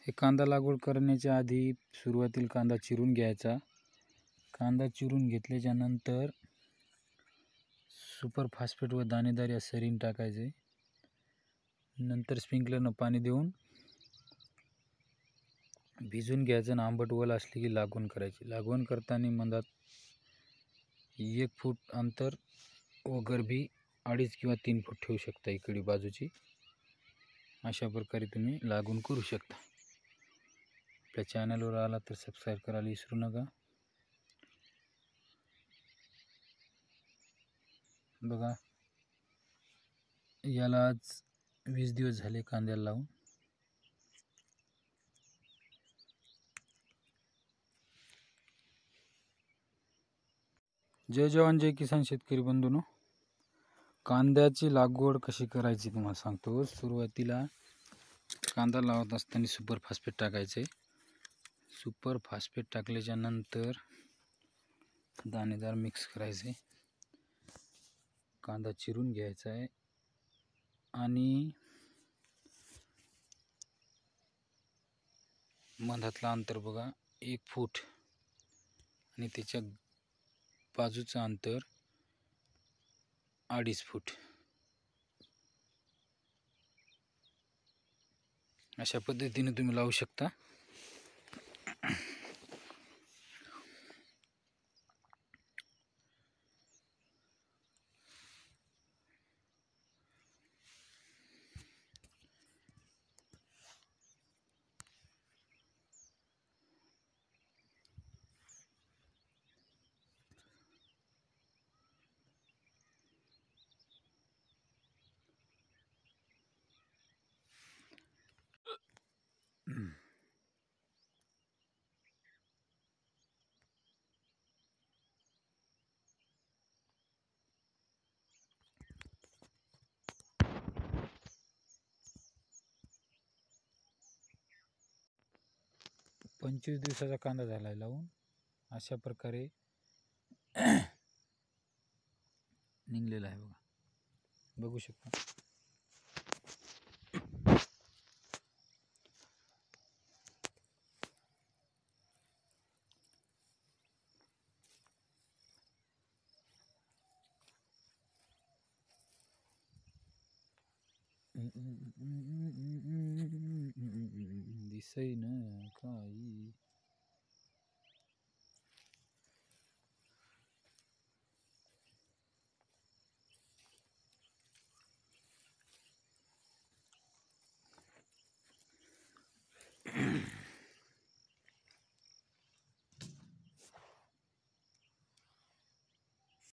हे कांदा लागवड करण्याच्या आधी सुरुवातीला कांदा चिरून घ्यायचा. कांदा चिरून घेतल्याच्या नंतर सुपर फॉस्फेट व दाणेदार या सरीन टाकायचे. नंतर स्प्रिंकलरनं पाणी देऊन भिजून घ्यायचं आणि आंबट वल असली की लागवण करायची. लागवण करताना मधात 1 फूट अंतर व गर्भी 2.5 किंवा 3 फूट ठेवू शकता इकडे बाजूची. अशा प्रकारे तुम्ही लागवण करू शकता. आपल्या चॅनलवर आला तर सबस्क्राईब करायला विसरू नका. बघा, याला आज 20 दिवस झाले कांद्याला लावून. जय जवान जय किसान शेतकरी बंधूंनो, कांद्याची लागवड कशी करायची तुम्हाला सांगतो. सुरुवातीला कांदा लावत असताना सुपर फॉस्फेट टाकायचे. सुपर फॉस्फेट टाकल्याच्या नंतर दाणेदार मिक्स करायचे. कांदा चिरून घ्यायचा आहे आणि मधातलं अंतर बघा 1 फूट आणि त्याच्या बाजूचं अंतर 2.5 फूट. अशा पद्धतीने तुम्ही लावू शकता. पंचवीस दिवसाचा कांदा झालाय लावून. अशा प्रकारे निघलेला आहे बघा, बघू शकता. दिसई ना काही.